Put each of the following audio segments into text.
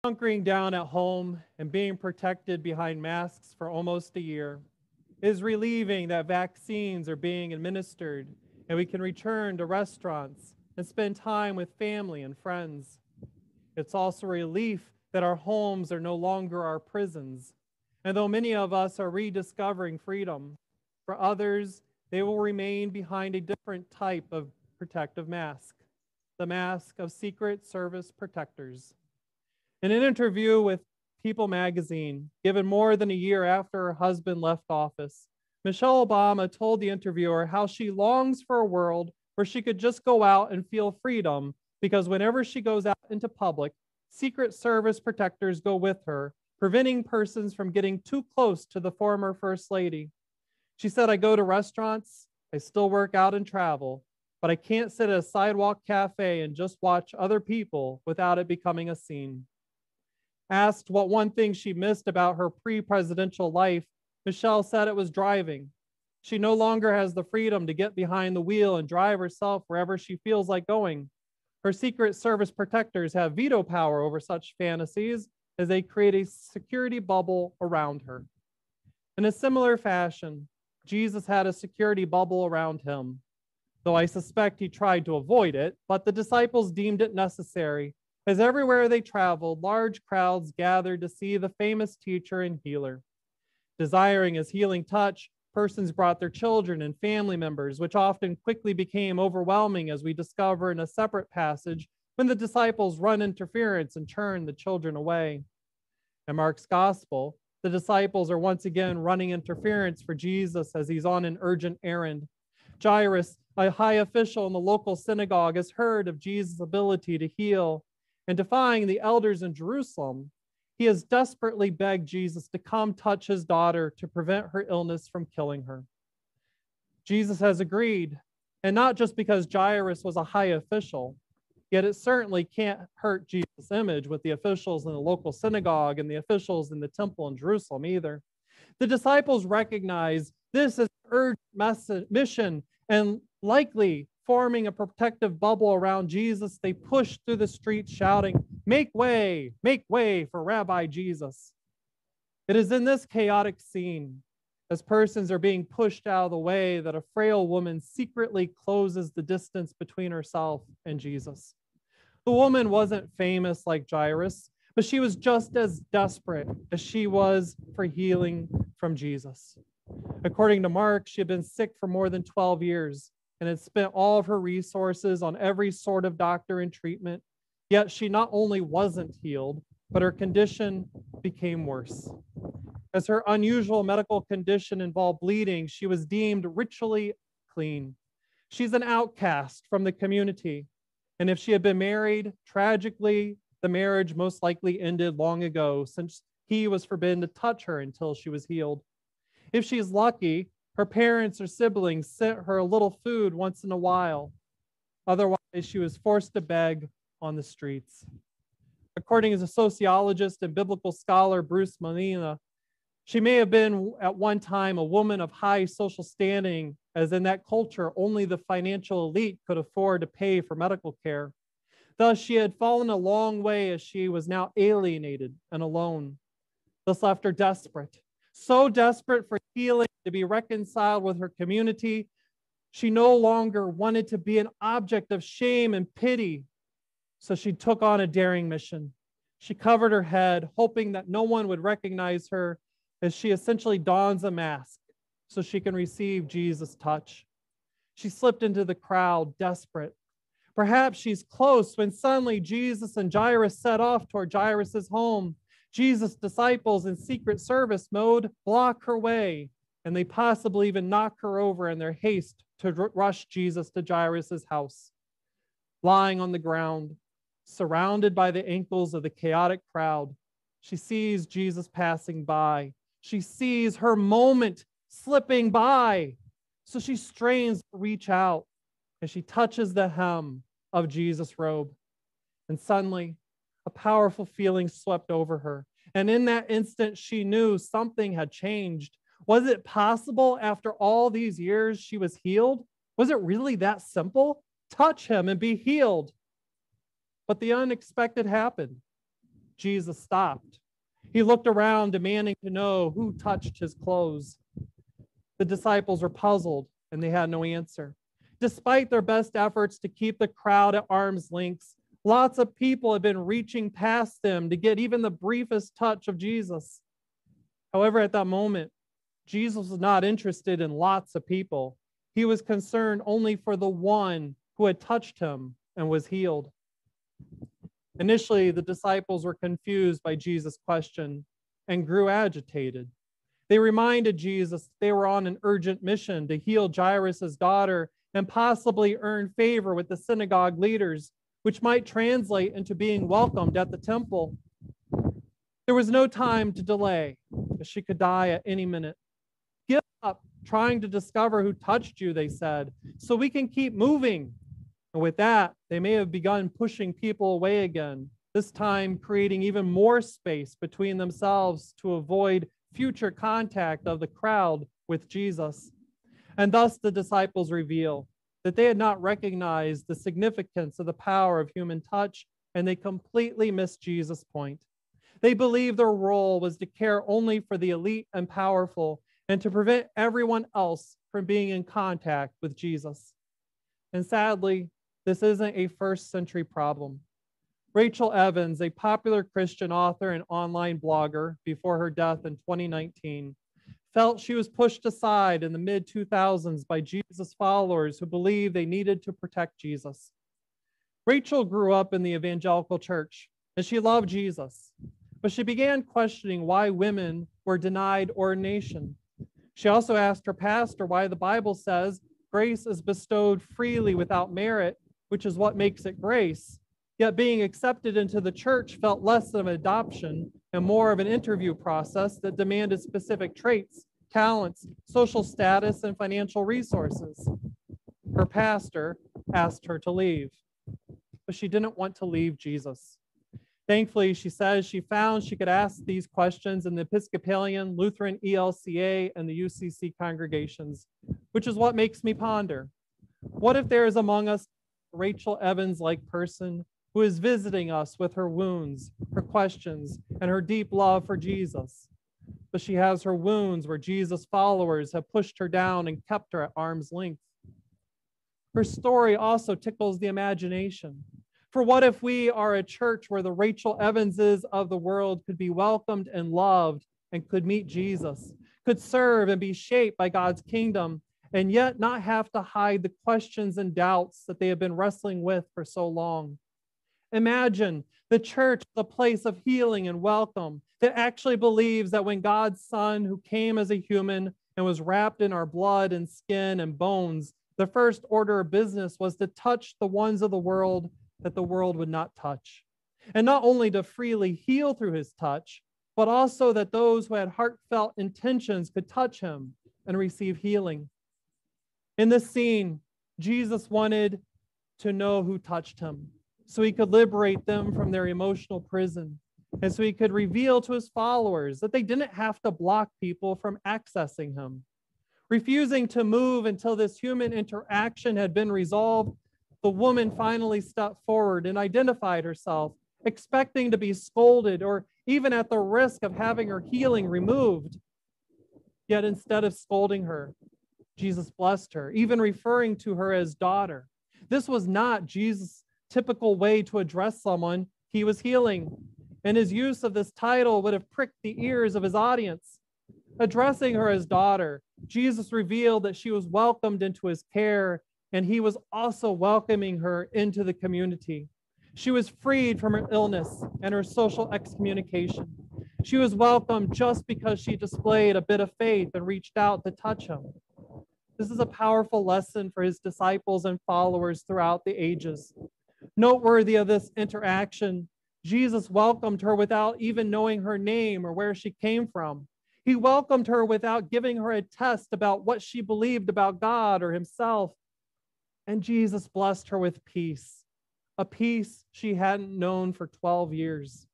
Hunkering down at home and being protected behind masks for almost a year. It is relieving that vaccines are being administered and we can return to restaurants and spend time with family and friends. It's also a relief that our homes are no longer our prisons. And though many of us are rediscovering freedom, for others, they will remain behind a different type of protective mask, the mask of Secret Service protectors. In an interview with People magazine, given more than a year after her husband left office, Michelle Obama told the interviewer how she longs for a world where she could just go out and feel freedom because whenever she goes out into public, Secret Service protectors go with her, preventing persons from getting too close to the former First Lady. She said, I go to restaurants, I still work out and travel, but I can't sit at a sidewalk cafe and just watch other people without it becoming a scene. Asked what one thing she missed about her pre-presidential life, Michelle said it was driving. She no longer has the freedom to get behind the wheel and drive herself wherever she feels like going. Her Secret Service protectors have veto power over such fantasies as they create a security bubble around her. In a similar fashion, Jesus had a security bubble around him, though I suspect he tried to avoid it, but the disciples deemed it necessary, as everywhere they traveled, large crowds gathered to see the famous teacher and healer. Desiring his healing touch, persons brought their children and family members, which often quickly became overwhelming, as we discover in a separate passage when the disciples run interference and turn the children away. In Mark's gospel, the disciples are once again running interference for Jesus as he's on an urgent errand. Jairus, a high official in the local synagogue, has heard of Jesus' ability to heal, and defying the elders in Jerusalem, he has desperately begged Jesus to come touch his daughter to prevent her illness from killing her. Jesus has agreed, and not just because Jairus was a high official, yet it certainly can't hurt Jesus' image with the officials in the local synagogue and the officials in the temple in Jerusalem either. The disciples recognize this as an urgent mission, and likely forming a protective bubble around Jesus, they pushed through the streets shouting, make way for Rabbi Jesus." It is in this chaotic scene, as persons are being pushed out of the way, that a frail woman secretly closes the distance between herself and Jesus. The woman wasn't famous like Jairus, but she was just as desperate as she was for healing from Jesus. According to Mark, she had been sick for more than 12 years and had spent all of her resources on every sort of doctor and treatment. Yet she not only wasn't healed, but her condition became worse. As her unusual medical condition involved bleeding, she was deemed ritually clean. She's an outcast from the community. And if she had been married, tragically, the marriage most likely ended long ago, since he was forbidden to touch her until she was healed. If she's lucky, her parents or siblings sent her a little food once in a while. Otherwise, she was forced to beg on the streets. According to sociologist and biblical scholar Bruce Molina, she may have been at one time a woman of high social standing, as in that culture, only the financial elite could afford to pay for medical care. Thus, she had fallen a long way as she was now alienated and alone. This left her desperate, so desperate for healing, to be reconciled with her community. She no longer wanted to be an object of shame and pity, so she took on a daring mission. She covered her head, hoping that no one would recognize her, as she essentially dons a mask so she can receive Jesus' touch. She slipped into the crowd, desperate. Perhaps she's close when suddenly Jesus and Jairus set off toward Jairus' home. Jesus' disciples in Secret Service mode block her way, and they possibly even knock her over in their haste to rush Jesus to Jairus' house. Lying on the ground, surrounded by the ankles of the chaotic crowd, she sees Jesus passing by. She sees her moment slipping by. So she strains to reach out, and she touches the hem of Jesus' robe. And suddenly, a powerful feeling swept over her. And in that instant, she knew something had changed. Was it possible after all these years she was healed? Was it really that simple? Touch him and be healed. But the unexpected happened. Jesus stopped. He looked around, demanding to know who touched his clothes. The disciples were puzzled, and they had no answer. Despite their best efforts to keep the crowd at arm's length, lots of people had been reaching past them to get even the briefest touch of Jesus. However, at that moment, Jesus was not interested in lots of people. He was concerned only for the one who had touched him and was healed. Initially, the disciples were confused by Jesus' question and grew agitated. They reminded Jesus they were on an urgent mission to heal Jairus' daughter and possibly earn favor with the synagogue leaders, which might translate into being welcomed at the temple. There was no time to delay, as she could die at any minute. Give up trying to discover who touched you, they said, so we can keep moving. And with that, they may have begun pushing people away again, this time creating even more space between themselves to avoid future contact of the crowd with Jesus. And thus the disciples reveal that they had not recognized the significance of the power of human touch, and they completely missed Jesus' point. They believed their role was to care only for the elite and powerful and to prevent everyone else from being in contact with Jesus. And sadly, this isn't a first century problem. Rachel Evans, a popular Christian author and online blogger before her death in 2019, felt she was pushed aside in the mid-2000s by Jesus followers who believed they needed to protect Jesus. Rachel grew up in the evangelical church, and she loved Jesus, but she began questioning why women were denied ordination. She also asked her pastor why the Bible says grace is bestowed freely without merit, which is what makes it grace. Yet being accepted into the church felt less of an adoption and more of an interview process that demanded specific traits, talents, social status, and financial resources. Her pastor asked her to leave, but she didn't want to leave Jesus. Thankfully, she says she found she could ask these questions in the Episcopalian, Lutheran, ELCA, and the UCC congregations, which is what makes me ponder. What if there is among us a Rachel Evans-like person who is visiting us with her wounds, her questions, and her deep love for Jesus? But she has her wounds where Jesus' followers have pushed her down and kept her at arm's length. Her story also tickles the imagination. For what if we are a church where the Rachel Evanses of the world could be welcomed and loved and could meet Jesus, could serve and be shaped by God's kingdom, and yet not have to hide the questions and doubts that they have been wrestling with for so long? Imagine the church, the place of healing and welcome, that actually believes that when God's Son, who came as a human and was wrapped in our blood and skin and bones, the first order of business was to touch the ones of the world that the world would not touch. And not only to freely heal through his touch, but also that those who had heartfelt intentions could touch him and receive healing. In this scene, Jesus wanted to know who touched him, so he could liberate them from their emotional prison, and so he could reveal to his followers that they didn't have to block people from accessing him. Refusing to move until this human interaction had been resolved, the woman finally stepped forward and identified herself, expecting to be scolded or even at the risk of having her healing removed. Yet instead of scolding her, Jesus blessed her, even referring to her as daughter. This was not Jesus' typical way to address someone he was healing, and his use of this title would have pricked the ears of his audience. Addressing her as daughter, Jesus revealed that she was welcomed into his care, and he was also welcoming her into the community. She was freed from her illness and her social excommunication. She was welcomed just because she displayed a bit of faith and reached out to touch him. This is a powerful lesson for his disciples and followers throughout the ages. Noteworthy of this interaction, Jesus welcomed her without even knowing her name or where she came from. He welcomed her without giving her a test about what she believed about God or himself. And Jesus blessed her with peace, a peace she hadn't known for 12 years.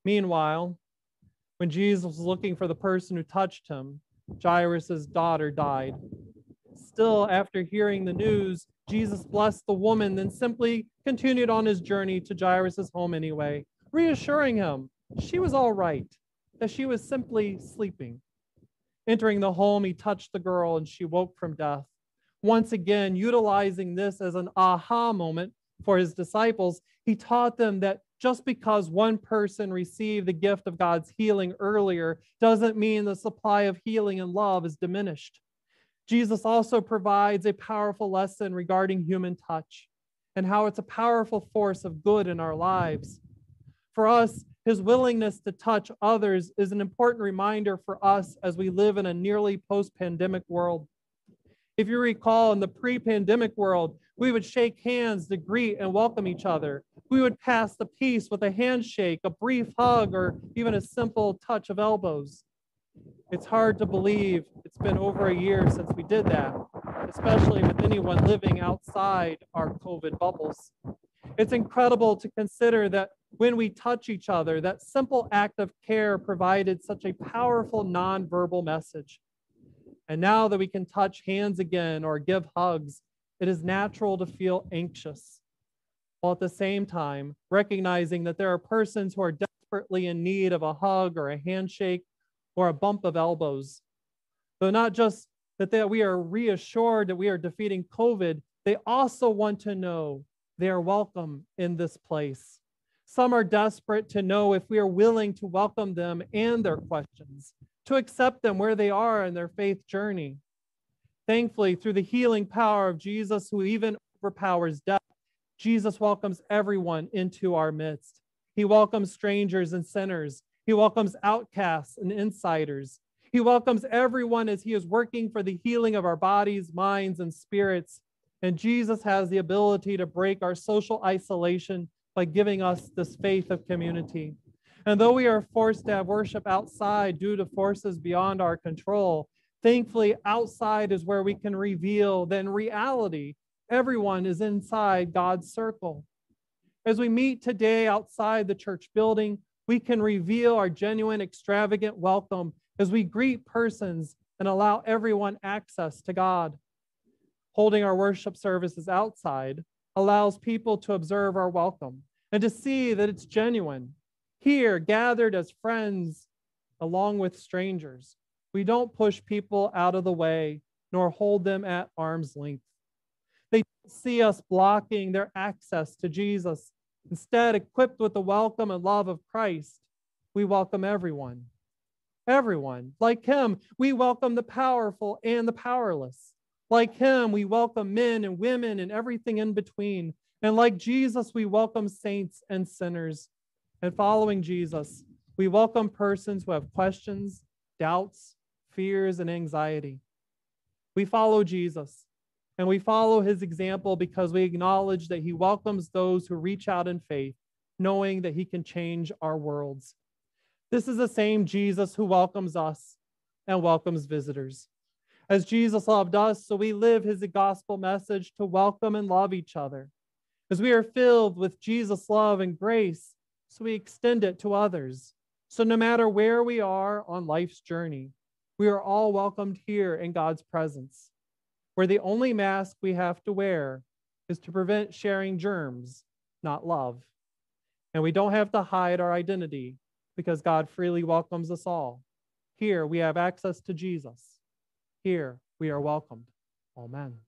Meanwhile, when Jesus was looking for the person who touched him, Jairus' daughter died. Still, after hearing the news, Jesus blessed the woman, then simply continued on his journey to Jairus' home anyway, reassuring him she was all right, that she was simply sleeping. Entering the home, he touched the girl and she woke from death. Once again, utilizing this as an aha moment for his disciples, he taught them that just because one person received the gift of God's healing earlier doesn't mean the supply of healing and love is diminished. Jesus also provides a powerful lesson regarding human touch and how it's a powerful force of good in our lives. For us, his willingness to touch others is an important reminder for us as we live in a nearly post-pandemic world. If you recall, in the pre-pandemic world, we would shake hands to greet and welcome each other. We would pass the peace with a handshake, a brief hug, or even a simple touch of elbows. It's hard to believe it's been over a year since we did that, especially with anyone living outside our COVID bubbles. It's incredible to consider that when we touch each other, that simple act of care provided such a powerful nonverbal message. And now that we can touch hands again or give hugs, it is natural to feel anxious, while at the same time recognizing that there are persons who are desperately in need of a hug or a handshake or a bump of elbows. Though not just that we are reassured that we are defeating COVID, they also want to know they are welcome in this place. Some are desperate to know if we are willing to welcome them and their questions, to accept them where they are in their faith journey. Thankfully, through the healing power of Jesus, who even overpowers death, Jesus welcomes everyone into our midst. He welcomes strangers and sinners. He welcomes outcasts and insiders. He welcomes everyone as he is working for the healing of our bodies, minds, and spirits. And Jesus has the ability to break our social isolation by giving us this faith of community. And though we are forced to have worship outside due to forces beyond our control, thankfully, outside is where we can reveal that in reality, everyone is inside God's circle. As we meet today outside the church building, we can reveal our genuine, extravagant welcome as we greet persons and allow everyone access to God. Holding our worship services outside allows people to observe our welcome and to see that it's genuine. Here, gathered as friends along with strangers, we don't push people out of the way nor hold them at arm's length. They don't see us blocking their access to Jesus. Instead, equipped with the welcome and love of Christ, we welcome everyone. Everyone. Like him, we welcome the powerful and the powerless. Like him, we welcome men and women and everything in between. And like Jesus, we welcome saints and sinners. And following Jesus, we welcome persons who have questions, doubts, fears, and anxiety. We follow Jesus, and we follow his example because we acknowledge that he welcomes those who reach out in faith, knowing that he can change our worlds. This is the same Jesus who welcomes us and welcomes visitors. As Jesus loved us, so we live his gospel message to welcome and love each other. As we are filled with Jesus' love and grace, so we extend it to others. So no matter where we are on life's journey, we are all welcomed here in God's presence, where the only mask we have to wear is to prevent sharing germs, not love. And we don't have to hide our identity because God freely welcomes us all. Here we have access to Jesus. Here we are welcomed. Amen.